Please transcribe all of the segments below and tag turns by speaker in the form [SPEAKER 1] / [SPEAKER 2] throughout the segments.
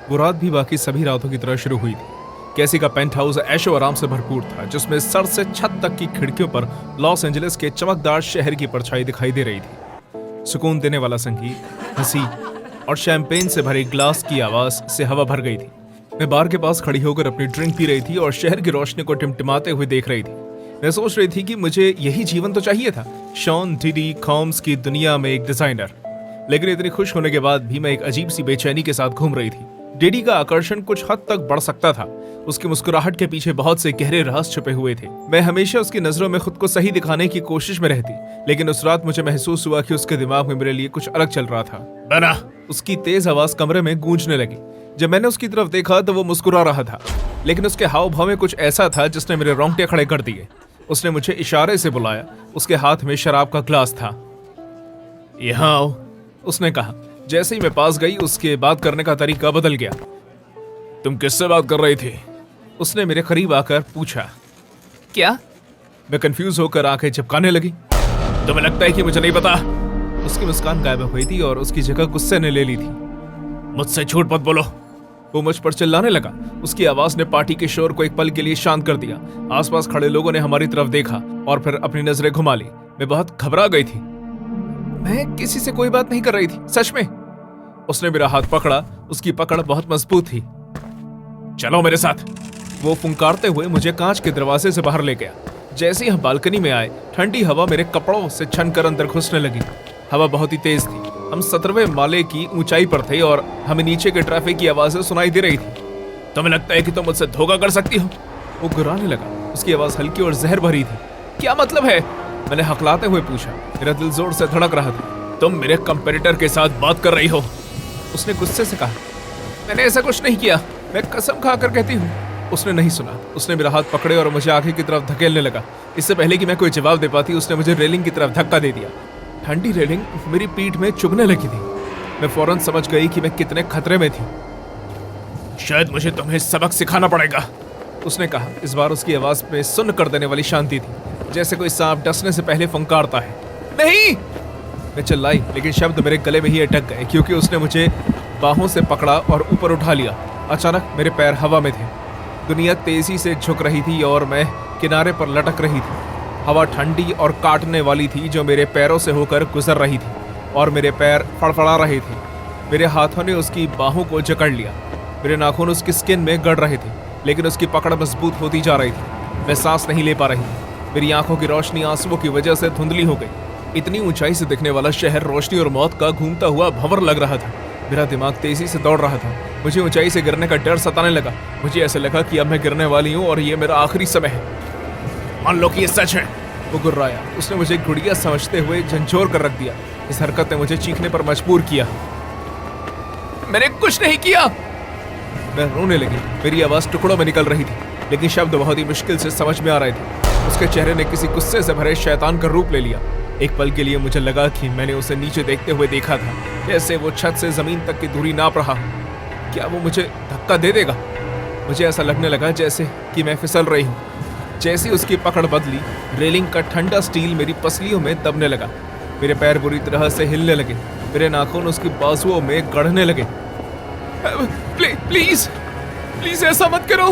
[SPEAKER 1] वो रात भी बाकी सभी रातों की तरह शुरू हुई थी। कैसी का पेंट हाउस ऐशो आराम से भरपूर था, जिसमें सर से छत तक की खिड़कियों पर लॉस एंजलिस के चमकदार शहर की परछाई दिखाई दे रही थी। सुकून देने वाला संगीत, हंसी और शैंपेन से भरे ग्लास की आवाज से हवा भर गई थी। मैं बार के पास खड़ी होकर अपनी ड्रिंक पी रही थी और शहर की रोशनी को टिमटिमाते हुए देख रही थी। मैं सोच रही थी कि मुझे यही जीवन तो चाहिए था, शॉन डिडी कॉम्स की दुनिया में एक डिजाइनर। लेकिन इतनी खुश होने के बाद भी मैं एक अजीब सी बेचैनी के साथ घूम रही थी। डिडी का आकर्षण कुछ हद तक बढ़ सकता था, उसकी मुस्कुराहट के पीछे बहुत से गहरे रहस्य छुपे हुए थे। मैं हमेशा उसकी नजरों में खुद को सही दिखाने की कोशिश में रहती, लेकिन उस रात मुझे महसूस हुआ कि उसके दिमाग में मेरे लिए कुछ अलग चल रहा था। बना, उसकी तेज आवाज कमरे में गूंजने लगी। जब मैंने उसकी तरफ देखा तो वो मुस्कुरा रहा था, लेकिन उसके हाव भाव में कुछ ऐसा था जिसने मेरे रोंगटे खड़े कर दिए। उसने मुझे इशारे से बुलाया। उसके हाथ में शराब का ग्लास था। यहाँ आओ, उसने कहा। जैसे ही मैं पास गई, उसके बात करने का तरीका बदल गया। तुम किससे बात कर रही थी? उसने मेरे करीब आकर पूछा। क्या? मैं कंफ्यूज होकर आंखें झपकाने लगी। तुम्हें लगता है कि मुझे नहीं पता? उसकी मुस्कान गायब हुई थी और उसकी जगह गुस्से ने ले ली थी। मुझसे झूठ मत बोलो। वो मुझ पर चिल्लाने लगा। उसकी आवाज ने पार्टी के शोर को एक पल के लिए शांत कर दिया। आसपास खड़े लोगों ने हमारी तरफ देखा और फिर अपनी नजरें घुमा ली। मैं बहुत घबरा गई थी। मैं किसी से कोई बात नहीं कर रही थी, सच में। उसने मेरा हाथ पकड़ा। उसकी पकड़ बहुत मजबूत थी। चलो मेरे साथ। वो फुंकारते हुए मुझे कांच के दरवाजे से बाहर ले गया। जैसे ही हम बालकनी में आए, ठंडी हवा मेरे कपड़ों से छनकर अंदर घुसने लगी। हवा बहुत ही तेज थी। हम 17वें माले की ऊंचाई पर थे और हमें नीचे के ट्रैफिक की आवाजें सुनाई दे रही थी। तुम्हें लगता है कि तुम मुझसे धोखा कर सकती हो? वो गुर्राने लगा। उसकी आवाज हल्की और जहर भरी थी। क्या मतलब है? मैंने हकलाते हुए पूछा। मेरा दिल जोर से धड़क रहा था। तुम मेरे कंपेटिटर के साथ बात कर रही हो, उसने गुस्से से कहा। मैंने ऐसा कुछ नहीं किया, मैं कसम खाकर कहती हूँ। उसने नहीं सुना। उसने मेरा हाथ पकड़े और मुझे आगे की तरफ धकेलने लगा। इससे पहले कि मैं कोई जवाब दे पाती, उसने मुझे रेलिंग की तरफ धक्का दे दिया। ठंडी रेलिंग मेरी पीठ में चुभने लगी थी। मैं फौरन समझ गई कि मैं कितने खतरे में थी। शायद मुझे तुम्हें सबक सिखाना पड़ेगा, उसने कहा। इस बार उसकी आवाज में सुन्न कर देने वाली शांति थी, जैसे कोई सांप डसने से पहले फुंकारता है। नहीं, मैं चिल्लाई, लेकिन शब्द मेरे गले में ही अटक गए, क्योंकि उसने मुझे बाहों से पकड़ा और ऊपर उठा लिया। अचानक मेरे पैर हवा में थे। दुनिया तेजी से झुक रही थी और मैं किनारे पर लटक रही थी। हवा ठंडी और काटने वाली थी जो मेरे पैरों से होकर गुजर रही थी और मेरे पैर फड़फड़ा रहे थे। मेरे हाथों ने उसकी बाहों को जकड़ लिया। मेरे नाखून उसकी स्किन में गड़ रहे थे, लेकिन उसकी पकड़ मजबूत होती जा रही थी। मैं सांस नहीं ले पा रही थी। मेरी आंखों की रोशनी आंसुओं की वजह से धुंधली हो गई। इतनी ऊंचाई से दिखने वाला शहर रोशनी और मौत का घूमता हुआ भंवर लग रहा था। मेरा दिमाग तेजी से दौड़ रहा था। मुझे ऊंचाई से गिरने का डर सताने लगा। मुझे ऐसा लगा कि अब मैं गिरने वाली हूँ और ये मेरा आखिरी समय है। मान लो कि ये सच है, वो गुर्राया। उसने मुझे गुड़िया समझते हुए झंझोर कर रख दिया। इस हरकत ने मुझे चीखने पर मजबूर किया। मैंने कुछ नहीं किया। मैं रोने लगी। मेरी आवाज टुकड़ों में निकल रही थी, लेकिन शब्द बहुत ही मुश्किल से समझ में आ रहे थे। उसके चेहरे ने किसी गुस्से से भरे शैतान का रूप ले लिया। एक पल के लिए मुझे लगा कि मैंने उसे नीचे देखते हुए देखा था, जैसे वो छत से जमीन तक की दूरी नाप रहा हो। क्या वो मुझे धक्का दे देगा? मुझे ऐसा लगने लगा जैसे कि मैं फिसल रही हूँ। जैसे उसकी पकड़ बदली, रेलिंग का ठंडा स्टील मेरी पसलियों में दबने लगा। मेरे पैर बुरी तरह से हिलने लगे। मेरे नाखून उसकी बाजुओं में गड़ने लगे। प्लीज प्लीज ऐसा मत करो।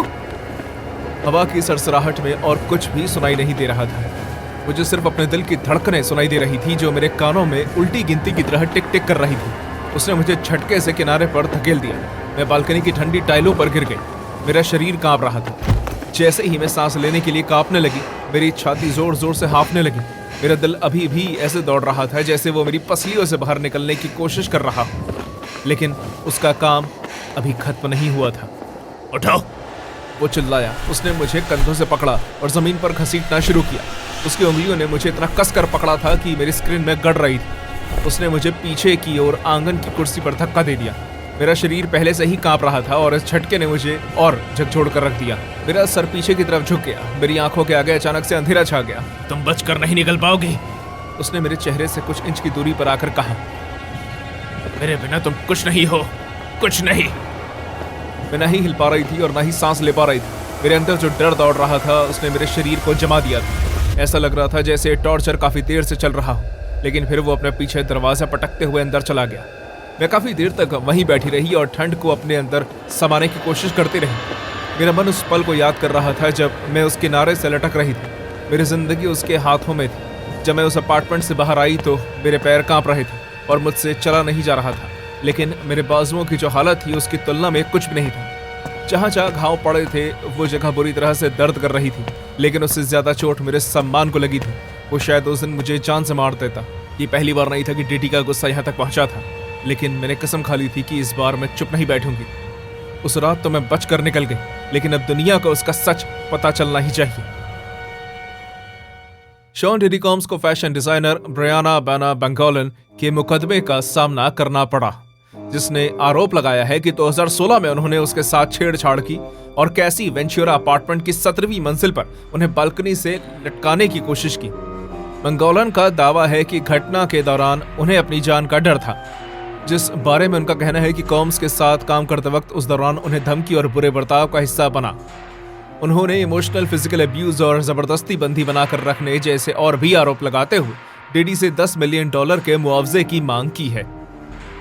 [SPEAKER 1] हवा की सरसराहट में और कुछ भी सुनाई नहीं दे रहा था। मुझे सिर्फ अपने दिल की धड़कनें सुनाई दे रही थी, जो मेरे कानों में उल्टी गिनती की तरह टिक टिक कर रही थी। उसने मुझे झटके से किनारे पर धकेल दिया। मैं बालकनी की ठंडी टाइलों पर गिर गई। मेरा शरीर कांप रहा था। जैसे ही मैं सांस लेने के लिए कांपने लगी, मेरी छाती जोर जोर से हाँफने लगी। मेरा दिल अभी भी ऐसे दौड़ रहा था जैसे वो मेरी पसलियों से बाहर निकलने की कोशिश कर रहा हो, लेकिन उसका काम अभी खत्म नहीं हुआ था। उठाओ, वो चिल्लाया। उसने मुझे कंधों से पकड़ा और जमीन पर घसीटना शुरू किया। उसकी उंगलियों ने मुझे इतना कसकर पकड़ा था कि मेरी स्क्रीन में गड़ रही थी। उसने मुझे पीछे की ओर आंगन की कुर्सी पर धक्का दे दिया। मेरा शरीर पहले से ही कांप रहा था और इस झटके ने मुझे और झकझोर कर रख दिया। मेरा सर पीछे की तरफ झुक गया। मेरी आंखों के आगे अचानक से अंधेरा छा गया। तुम बचकर नहीं निकल पाओगी, उसने मेरे चेहरे से कुछ इंच की दूरी पर आकर कहा। मेरे बिना तुम कुछ नहीं हो, कुछ नहीं। मैं नहीं हिल पा रही थी और ना ही सांस ले पा रही थी। मेरे अंदर जो डर दौड़ रहा था उसने मेरे शरीर को जमा दिया था। ऐसा लग रहा था जैसे टॉर्चर काफी देर से चल रहा हो, लेकिन फिर वो अपने पीछे दरवाजा पटकते हुए अंदर चला गया। मैं काफी देर तक वहीं बैठी रही और ठंड को अपने अंदर समाने की कोशिश करती रही। मेरा मन उस पल को याद कर रहा था जब मैं उस किनारे से लटक रही थी। मेरी जिंदगी उसके हाथों में थी। जब मैं उस अपार्टमेंट से बाहर आई तो मेरे पैर कांप रहे थे और मुझसे चला नहीं जा रहा था, लेकिन मेरे बाजुओं की जो हालत थी उसकी तुलना में कुछ भी नहीं था। जहाँ जहाँ घाव पड़े थे वो जगह बुरी तरह से दर्द कर रही थी, लेकिन उससे ज्यादा चोट मेरे सम्मान को लगी थी। वो शायद उस दिन मुझे जान से मार देता। ये पहली बार नहीं था कि डीडी का गुस्सा यहाँ तक पहुंचा था, लेकिन मैंने कसम खा ली थी कि इस बार मैं चुप नहीं बैठूंगी। उस रात तो मैं बच कर निकल गई, लेकिन अब दुनिया को उसका सच पता चलना ही चाहिए। शॉन डिडी कॉम्स को फैशन डिजाइनर ब्रायना बैना बेंगोलिन के मुकदमे का सामना करना पड़ा, जिसने आरोप लगाया है कि 2016 में उन्होंने उसके साथ छेड़छाड़ की और कैसी वेंचुरा अपार्टमेंट की 17वीं मंजिल पर उन्हें बालकनी से लटकाने की कोशिश की। बेंगोलिन का दावा है कि घटना के दौरान उन्हें अपनी जान का डर था, जिस बारे में उनका कहना है कि कॉम्स के साथ काम करते वक्त उस दौरान उन्हें धमकी और बुरे बर्ताव का हिस्सा बना। उन्होंने इमोशनल, फिजिकल अब्यूज और जबरदस्ती बंदी बनाकर रखने जैसे और भी आरोप लगाते हुए डीडी से $10 मिलियन के मुआवजे की मांग की है।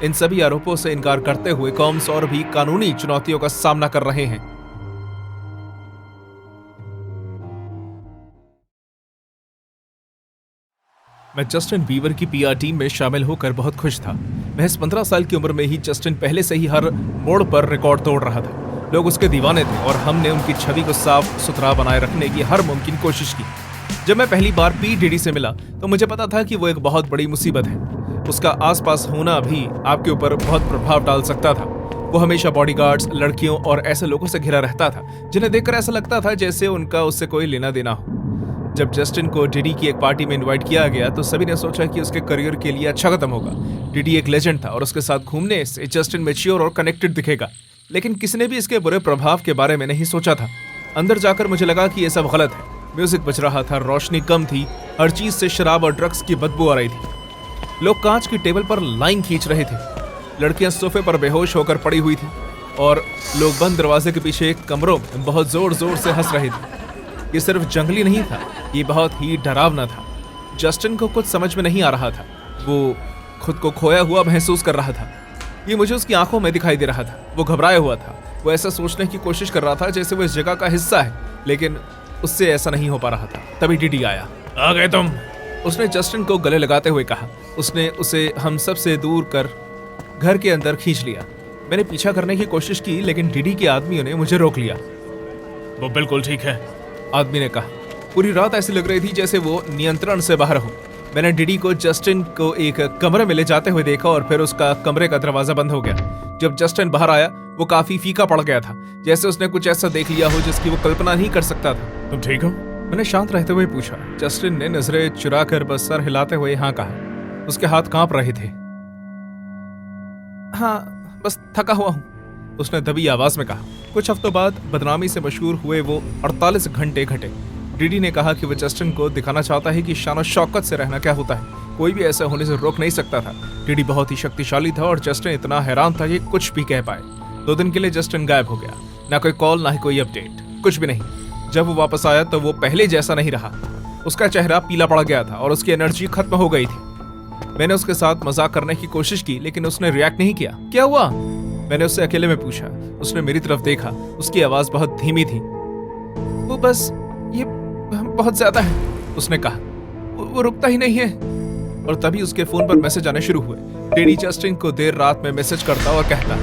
[SPEAKER 1] इन सभी आरोपों से इनकार करते हुए कॉम्स और भी कानूनी चुनौतियों का सामना कर रहे हैं। मैं जस्टिन बीबर की पीआर टीम में शामिल होकर बहुत खुश था। महज 15 साल की उम्र में ही जस्टिन पहले से ही हर मोड़ पर रिकॉर्ड तोड़ रहा था। लोग उसके दीवाने थे और हमने उनकी छवि को साफ सुथरा बनाए रखने की हर मुमकिन कोशिश की। जब मैं पहली बार पी डीडी से मिला तो मुझे पता था कि वो एक बहुत बड़ी मुसीबत है। उसका आसपास होना भी आपके ऊपर बहुत प्रभाव डाल सकता था। वो हमेशा बॉडीगार्ड्स, लड़कियों और ऐसे लोगों से घिरा रहता था जिन्हें देखकर ऐसा लगता था जैसे उनका उससे कोई लेना देना हो। जब जस्टिन को डीडी की एक पार्टी में इनवाइट किया गया तो सभी ने सोचा कि उसके करियर के लिए अच्छा खत्म होगा। डीडी एक लेजेंड था और उसके साथ घूमने से जस्टिन मैच्योर और कनेक्टेड दिखेगा, लेकिन किसी ने भी इसके बुरे प्रभाव के बारे में नहीं सोचा था। अंदर जाकर मुझे लगा कि यह सब गलत है। म्यूजिक बज रहा था, रोशनी कम थी, हर चीज से शराब और ड्रग्स की बदबू आ रही थी। लोग कांच की टेबल पर लाइन खींच रहे थे, लड़कियां सोफे पर बेहोश होकर पड़ी हुई थी और लोग बंद दरवाजे के पीछे कमरों में बहुत जोर जोर से हंस रहे थे। ये सिर्फ जंगली नहीं था, ये बहुत ही डरावना था। जस्टिन को कुछ समझ में नहीं आ रहा था। वो खुद को खोया हुआ महसूस कर रहा था। ये मुझे उसकी आंखों में दिखाई दे रहा था। वो घबराया हुआ था। वो ऐसा सोचने की कोशिश कर रहा था जैसे वो इस जगह का हिस्सा है, लेकिन उससे ऐसा नहीं हो पा रहा था। तभी डीडी आया। आ गए तुम, उसने जस्टिन को गले लगाते हुए कहा। उसने उसे हम सब से दूर कर घर के अंदर खींच लिया। मैंने पीछा करने की कोशिश की, लेकिन डीडी के आदमियों ने मुझे रोक लिया। वो बिल्कुल ठीक है, आदमी ने कहा। पूरी रात ऐसी लग रही थी जैसे वो नियंत्रण से बाहर हो। मैंने डीडी को जस्टिन को एक कमरे में ले जाते हुए देखा और फिर उसका कमरे का दरवाजा बंद हो गया। जब जस्टिन बाहर आया वो काफी फीका पड़ गया था, जैसे उसने कुछ ऐसा देख लिया हो जिसकी वो कल्पना नहीं कर सकता था। तुम ठीक हो? मैंने शांत रहते हुए पूछा। जस्टिन ने नजरें चुराकर बस सर हिलाते हुए हाँ कहा। उसके हाथ कांप रहे थे। हाँ, बस थका हुआ हूँ, उसने दबी आवाज में कहा। कुछ हफ्तों बाद बदनामी से मशहूर हुए वो 48 घंटे घटे। डीडी ने कहा कि वो जस्टिन को दिखाना चाहता है कि शान और शौकत से रहना क्या होता है। कोई भी ऐसा होने से रोक नहीं सकता था। डीडी बहुत ही शक्तिशाली था और जस्टिन इतना हैरान था कि कुछ भी कह पाए। 2 दिन के लिए जस्टिन गायब हो गया। ना कोई कॉल, ना ही कोई अपडेट, कुछ भी नहीं। जब वो वापस आया तो वो पहले जैसा नहीं रहा। उसका चेहरा पीला पड़ गया था और उसकी एनर्जी खत्म हो गई थी। मैंने उसके साथ मजाक करने की कोशिश की, लेकिन उसने रिएक्ट नहीं किया। क्या हुआ? मैंने उससे अकेले में पूछा। उसने मेरी तरफ देखा। उसकी आवाज बहुत धीमी थी। वो बस ये बहुत ज्यादा है, उसने कहा। वो रुकता ही नहीं है। और तभी उसके फोन पर मैसेज आने शुरू हुए। डीडी जस्टिन को देर रात में मैसेज करता और कहता,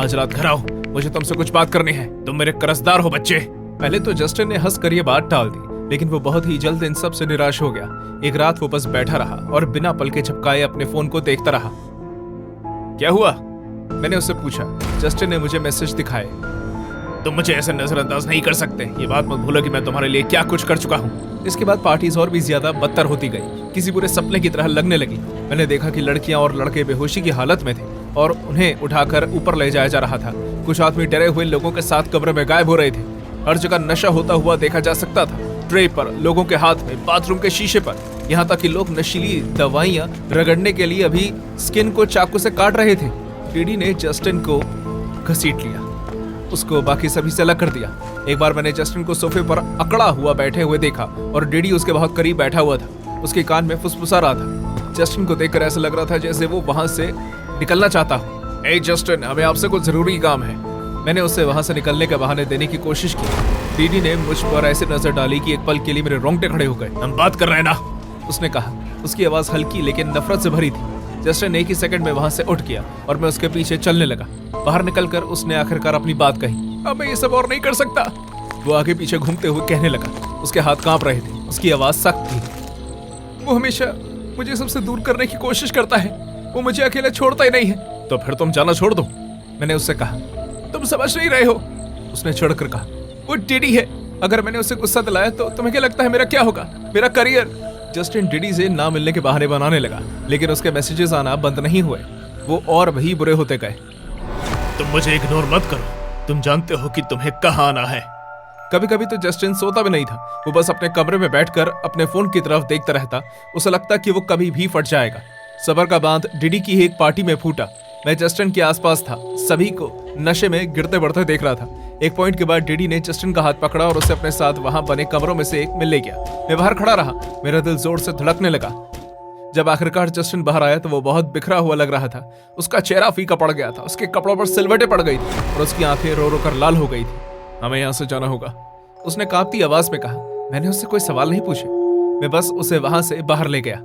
[SPEAKER 1] आज रात घर आओ, मुझे तुमसे कुछ बात करनी है। तुम मेरे कर्जदार हो बच्चे। पहले तो जस्टिन ने हंसकर ये बात टाल दी, लेकिन वो बहुत ही जल्द इन सब से निराश हो गया। एक रात वो बस बैठा रहा और बिना पलके झपकाए अपने फोन को देखता रहा। क्या हुआ? मैंने उससे पूछा। जस्टिन ने मुझे मैसेज दिखाए। तुम मुझे ऐसे नजरअंदाज नहीं कर सकते। ये बात मत भूलो कि मैं तुम्हारे लिए क्या कुछ कर चुका हूँ। इसके बाद पार्टीज और भी ज्यादा बदतर होती गई, किसी बुरे सपने की तरह लगने लगी। मैंने देखा कि लड़कियां और लड़के बेहोशी की हालत में थे और उन्हें उठाकर ऊपर ले जाया जा रहा था। कुछ आदमी डरे हुए लोगों के साथ कमरे में गायब हो रहे थे। हर जगह नशा होता हुआ देखा जा सकता था। ट्रे पर, लोगों के हाथ में, बाथरूम के शीशे पर, यहाँ तक कि लोग नशीली दवाइयाँ रगड़ने के लिए अभी स्किन को चाकू से काट रहे थे। डीडी ने जस्टिन को घसीट लिया, उसको बाकी सभी से अलग कर दिया। एक बार मैंने जस्टिन को सोफे पर अकड़ा हुआ बैठे हुए देखा और डीडी उसके बहुत करीब बैठा हुआ था। उसके कान में फुसफुसा रहा था। जस्टिन को देखकर ऐसा लग रहा था जैसे वो वहां से निकलना चाहता हूँ। ए जस्टिन, हमें आपसे कुछ जरूरी काम है। मैंने उससे वहां से निकलने के बहाने देने की कोशिश की। डीडी ने मुझ पर ऐसे नजर डाली कि एक पल के लिए मेरे रोंगटे खड़े हो गए। हम बात कर रहे हैं ना, उसने कहा। उसकी आवाज हल्की लेकिन नफरत से भरी थी। जस्टिन एक ही सेकंड में वहां से उठ गया और मैं उसके पीछे चलने लगा। बाहर निकलकर उसने आखिरकार अपनी बात कही। अब मैं ये सब और नहीं कर सकता, वो आगे पीछे घूमते हुए कहने लगा। उसके हाथ कांप रहे थे, उसकी आवाज सख्त थी। वो हमेशा मुझे सबसे दूर करने की कोशिश करता है, वो मुझे अकेला छोड़ता ही नहीं है। तो फिर तुम जाना छोड़ दो, मैंने उससे कहा। तुम समझ नहीं रहे हो, उसने चिढ़कर कहा। वो डीडी है, अगर मैंने उसे गुस्सा दिलाया तो तुम्हें क्या लगता है मेरा क्या होगा? मेरा करियर। जस्टिन डीडी से ना मिलने के बहाने बनाने लगा, लेकिन उसके मैसेजेस आना बंद नहीं हुए, वो और भी बुरे होते गए। तुम मुझे इग्नोर मत करो, तुम जानते हो कि तुम्हें कहाँ आना है। कभी कभी तो जस्टिन सोता भी नहीं था, वो बस अपने कमरे में बैठकर अपने फोन की तरफ देखता रहता। उसे लगता कि वो कभी भी फट जाएगा। सबर का बांध डीडी की एक पार्टी में फूटा। मैं जस्टिन के आसपास था, सभी को नशे में गिरते बढ़ते देख रहा था। एक पॉइंट के बाद डीडी ने जस्टिन का हाथ पकड़ा और उसे अपने साथ वहां बने कमरों में से एक में ले गया। मैं बाहर खड़ा रहा, मेरा दिल जोर से धड़कने लगा। जब आखिरकार जस्टिन बाहर आया तो वो बहुत बिखरा हुआ लग रहा था। उसका चेहरा फीका पड़ गया था, उसके कपड़ों पर सिलवटें पड़ गई थी और उसकी आंखें रो रो कर लाल हो गई थी। हमें यहाँ से जाना होगा, उसने कांपती आवाज में कहा। मैंने उससे कोई सवाल नहीं पूछे, मैं बस उसे वहां से बाहर ले गया।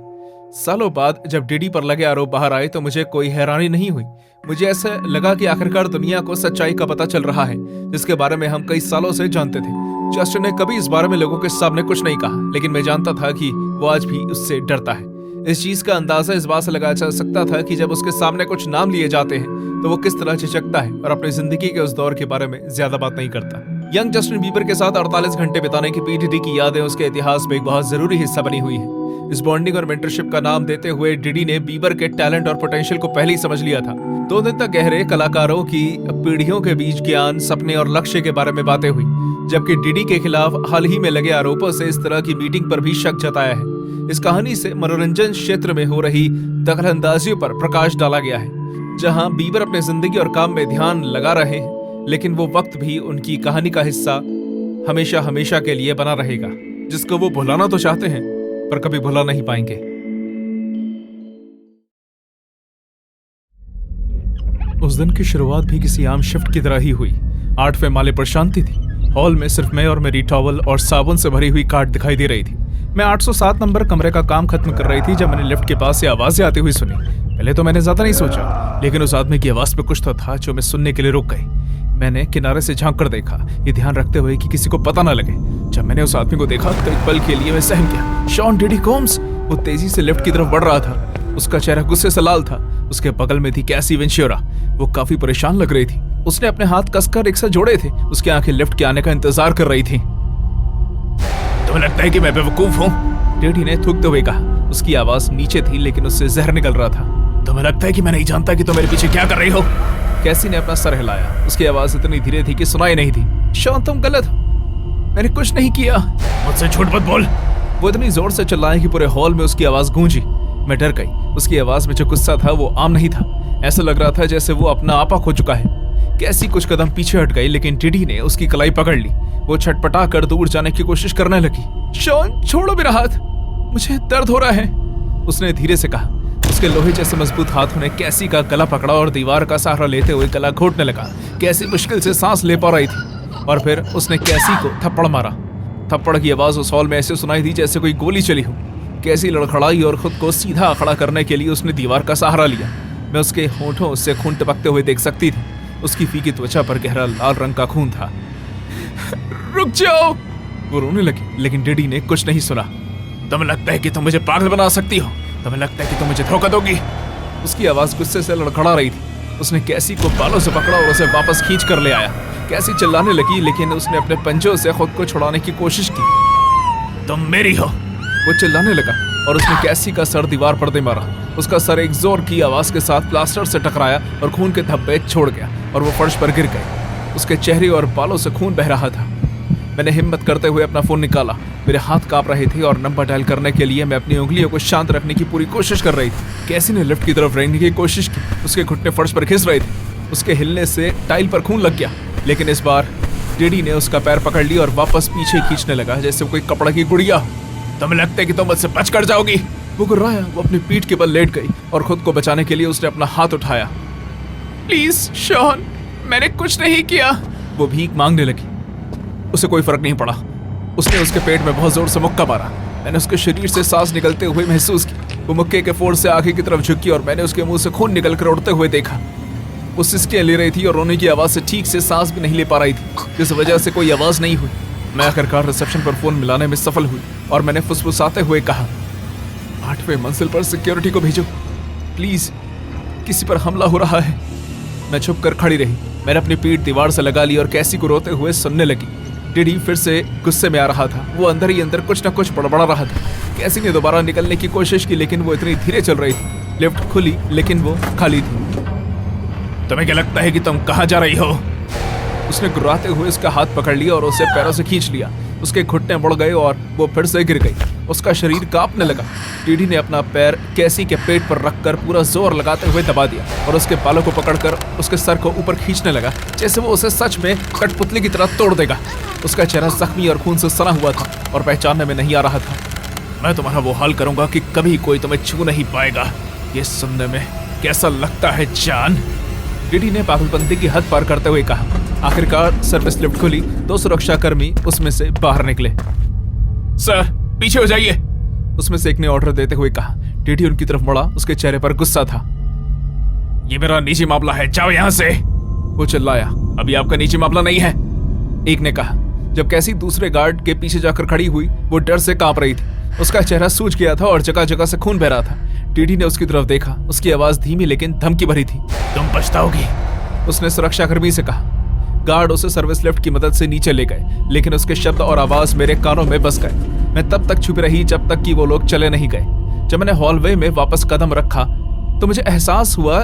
[SPEAKER 1] सालों बाद जब डीडी पर लगे आरोप बाहर आए तो मुझे कोई हैरानी नहीं हुई। मुझे ऐसा लगा कि आखिरकार दुनिया को सच्चाई का पता चल रहा है, जिसके बारे में हम कई सालों से जानते थे। जस्टिन ने कभी इस बारे में लोगों के सामने कुछ नहीं कहा, लेकिन मैं जानता था कि वो आज भी उससे डरता है। इस चीज का अंदाजा इस बात से लगाया जा सकता था कि जब उसके सामने कुछ नाम लिए जाते हैं तो वो किस तरह झिझकता है और अपनी जिंदगी के उस दौर के बारे में ज्यादा बात नहीं करता। यंग जस्टिन बीबर के साथ 48 घंटे बिताने की पीडीडी की यादें उसके इतिहास में एक बहुत जरूरी हिस्सा बनी हुई है। इस बॉन्डिंग और मेंटरशिप का नाम देते हुए डीडी ने बीबर के टैलेंट और पोटेंशियल को पहले ही समझ लिया था। 2 दिन तक गहरे कलाकारों की पीढ़ियों के बीच ज्ञान, सपने और लक्ष्य के बारे में बातें हुई, जबकि डीडी के खिलाफ हाल ही में लगे आरोपों से इस तरह की मीटिंग पर भी शक जताया है। इस कहानी से मनोरंजन क्षेत्र में हो रही दखलंदाजियों पर प्रकाश डाला गया है। जहां बीबर अपने जिंदगी और काम में ध्यान लगा रहे हैं, लेकिन वो वक्त भी उनकी कहानी का हिस्सा हमेशा हमेशा के लिए बना रहेगा, जिसको वो भुलाना तो चाहते हैं पर कभी भुला नहीं पाएंगे। उस दिन की शुरुआत भी किसी आम शिफ्ट की तरह ही हुई। 8वें माले पर शांति थी। हॉल में सिर्फ मैं और मेरी टॉवल और साबुन से भरी हुई कार्ड दिखाई दे रही थी। मैं 807 नंबर कमरे का काम खत्म कर रही थी जब मैंने लिफ्ट के पास से आवाजें आती हुई सुनी। पहले तो मैंने ज्यादा नहीं सोचा, लेकिन उस आदमी की आवाज पे कुछ तो था जो मैं सुनने के लिए रुक गई। मैंने किनारे से झांक कर देखा, ये ध्यान रखते हुए कि किसी को पता ना लगे। जब मैंने उस आदमी को देखा तो एक पल के लिए मैं सहम गया। Sean Diddy Combs! वो तेजी से लिफ्ट की तरफ बढ़ रहा था। उसका चेहरा गुस्से से लाल था। उसके बगल में थी कैसी वेंचुरा। वो काफी परेशान लग रही थी। उसने अपने हाथ कसकर एक साथ जोड़े थे। उसकी आंखें लिफ्ट के आने का इंतजार कर रही थी। तुम्हें लगता है कि मैं बेवकूफ हूँ? डीडी ने थूकते हुए कहा। उसकी आवाज नीचे थी लेकिन उससे जहर निकल रहा था। तुम्हें लगता है कि मैं नहीं जानता कि तुम मेरे पीछे क्या कर रही हो? कैसी ने अपना सर हिलाया। उसकी आवाज इतनी धीरे थी कि सुनाई नहीं थी। शॉन, तुम गलत हो, मैंने कुछ नहीं किया। मुझसे झूठ मत बोल। वो इतनी जोर से चिल्लाए कि पूरे हॉल में उसकी आवाज गूंजी। मैं डर गई। उसकी आवाज में जो गुस्सा था वो आम नहीं था। ऐसा लग रहा था जैसे वो अपना आपा खो चुका है। कैसी कुछ कदम पीछे हट गई, लेकिन डीडी ने उसकी कलाई पकड़ ली। वो छटपटा कर दूर जाने की कोशिश करने लगी। शॉन, छोड़ो मेरा हाथ, मुझे दर्द हो रहा है, उसने धीरे से कहा। उसके लोहे जैसे मजबूत हाथों ने कैसी का गला पकड़ा और दीवार का सहारा लेते हुए गला घोटने लगा। कैसी मुश्किल से सांस ले पा रही थी और फिर उसने कैसी को थप्पड़ मारा। थप्पड़ की आवाज उस हॉल में ऐसे सुनाई दी जैसे कोई गोली चली हो। कैसी लड़खड़ाई और खुद को सीधा खड़ा करने के लिए उसने दीवार का सहारा लिया। मैं उसके होठों से खून टपकते हुए देख सकती थी। उसकी फीकी त्वचा पर गहरा लाल रंग का खून था। रुक जाओ, वो रोने लगी, लेकिन डीडी ने कुछ नहीं सुना। तुम्हें लगता है कि तुम मुझे पागल बना सकती हो? तुम्हें लगता है कि तुम मुझे धोखा दोगी? उसकी आवाज गुस्से से लड़खड़ा रही थी। उसने कैसी को बालों से पकड़ा और उसे वापस खींच कर ले आया। कैसी चिल्लाने लगी, लेकिन उसने अपने पंजों से खुद को छुड़ाने की कोशिश की। तुम मेरी हो, वो चिल्लाने लगा और उसने कैसी का सर दीवार पर दे मारा। उसका सर एक जोर की आवाज के साथ प्लास्टर से टकराया और खून के धब्बे छोड़ गया और वो फर्श पर गिर गए। उसके चेहरे और बालों से खून बह रहा था। मैंने हिम्मत करते हुए अपना फोन निकाला। मेरे हाथ कांप रहे थे और नंबर डायल करने के लिए मैं अपनी उंगलियों को शांत रखने की पूरी कोशिश कर रही थी। कैसी ने लिफ्ट की तरफ रेंगने की कोशिश की। उसके घुटने फर्श पर घिस रहे थे। उसके हिलने से टाइल पर खून लग गया, लेकिन इस बार डीडी ने उसका पैर पकड़ लिया और वापस पीछे खींचने लगा जैसे कोई कपड़ा की गुड़िया हो। तुम्हें लगता है कि तुम मुझसे बच कर जाओगी? वो गुर्राया, वो अपनी पीठ के बल लेट गई और खुद को बचाने के लिए उसने अपना हाथ उठाया। प्लीज शॉन, मैंने कुछ नहीं किया। वो भीख मांगने लगी। उसे कोई फर्क नहीं पड़ा। उसने उसके पेट में बहुत जोर से मुक्का मारा। मैंने उसके शरीर से सांस निकलते हुए महसूस की। वो मुक्के के फोड़ से आगे की तरफ झुकी और मैंने उसके मुंह से खून निकल कर उड़ते हुए देखा। वो सिसकियां ले रही थी और रोने की आवाज से ठीक से सांस भी नहीं ले पा रही थी, जिस वजह से कोई आवाज नहीं हुई। मैं आखिरकार रिसेप्शन पर फोन मिलाने में सफल हुई और मैंने फुसफुसाते हुए कहा, 8वें मंजिल पर सिक्योरिटी को भेजो प्लीज, किसी पर हमला हो रहा है। मैं छुप कर खड़ी रही। मैंने अपनी पीठ दीवार से लगा ली और कैसी को रोते हुए सुनने लगी। डिडी फिर से गुस्से में आ रहा था। वो अंदर ही अंदर कुछ न कुछ बड़बड़ा रहा था। कैसी ने दोबारा निकलने की कोशिश की, लेकिन वो इतनी धीरे चल रही थी। लिफ्ट खुली लेकिन वो खाली थी। तुम्हें क्या लगता है कि तुम कहाँ जा रही हो? उसने गुर्राते हुए उसका हाथ पकड़ लिया और उसे पैरों से खींच लिया। उसके घुटने मुड़ गए और वो फिर से गिर गई। उसका शरीर कांपने लगा। टीडी ने अपना पैर कैसी के पेट पर रखकर पूरा जोर लगाते हुए दबा दिया और उसके बालों को पकड़कर उसके सर को ऊपर खींचने लगा, जैसे वो उसे सच में कठपुतली की तरह तोड़ देगा। उसका चेहरा जख्मी और खून से सना हुआ था और पहचानने में नहीं आ रहा था। मैं तुम्हारा वो हाल करूंगा कि कभी कोई तुम्हें छू नहीं पाएगा। ये सुनने में कैसा लगता है जान? टीडी ने पागलपंती की हद पार करते हुए कहा। आखिरकार सर्विस लिफ्ट खुली। 2 सुरक्षाकर्मी उसमें से बाहर निकले। सर, पीछे हो जाइए, उसमें से एक ने ऑर्डर देते हुए कहा। टीडी उनकी तरफ मुड़ा। उसके चेहरे पर गुस्सा था। ये मेरा निजी मामला है, जाओ यहां से, वो चिल्लाया। अभी आपका निजी मामला नहीं है, एक ने कहा। जब कैसी दूसरे गार्ड के पीछे जाकर खड़ी हुई, वो डर से कांप रही थी। उसका चेहरा सूज गया था और जगह जगह से खून बह रहा था। टीडी ने उसकी तरफ देखा। उसकी आवाज धीमी लेकिन धमकी भरी थी। तुम पछताओगी, उसने सुरक्षाकर्मी से कहा। गार्ड उसे सर्विस लिफ्ट की मदद से नीचे ले गए, लेकिन उसके शब्द और आवाज मेरे कानों में बस गए। मैं तब तक छुपी रही जब तक कि वो लोग चले नहीं गए। जब मैंने हॉलवे में वापस कदम रखा तो मुझे एहसास हुआ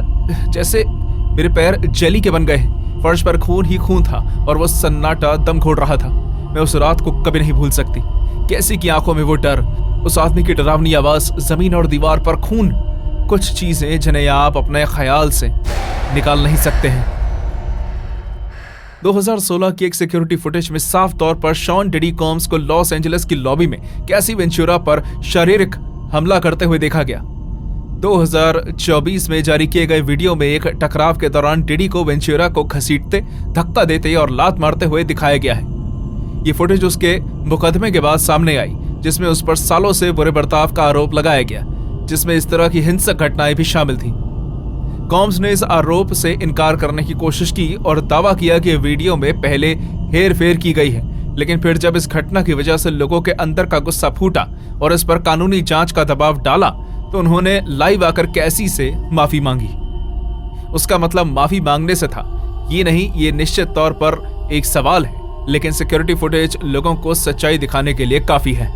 [SPEAKER 1] जैसे मेरे पैर जेली के बन गए। फर्श पर खून ही खून था और वो सन्नाटा दम घोट रहा था। मैं उस रात को कभी नहीं भूल सकती। कैसी की आंखों में वो डर, उस आदमी की डरावनी आवाज, जमीन और दीवार पर खून, कुछ चीजें जिन्हें आप अपने ख्याल से निकाल नहीं सकते हैं। 2016 की एक सिक्योरिटी फुटेज में साफ तौर पर शॉन डिडी कॉम्स को लॉस एंजलिस की लॉबी में कैसी वेंचुरा पर शारीरिक हमला करते हुए देखा गया। 2024 में जारी किए गए वीडियो में एक टकराव के दौरान डिडी को वेंचुरा को घसीटते, धक्का देते और लात मारते हुए दिखाया गया है। ये फुटेज उसके मुकदमे के बाद सामने आई, जिसमें उस पर सालों से बुरे बर्ताव का आरोप लगाया गया, जिसमें इस तरह की हिंसक घटनाएं भी शामिल थीं। कॉम्स ने इस आरोप से इनकार करने की कोशिश की और दावा किया कि वीडियो में पहले हेरफेर की गई है, लेकिन फिर जब इस घटना की वजह से लोगों के अंदर का गुस्सा फूटा और इस पर कानूनी जांच का दबाव डाला तो उन्होंने लाइव आकर कैसी से माफी मांगी। उसका मतलब माफी मांगने से था, ये नहीं, ये निश्चित तौर पर एक सवाल है, लेकिन सिक्योरिटी फुटेज लोगों को सच्चाई दिखाने के लिए काफी है।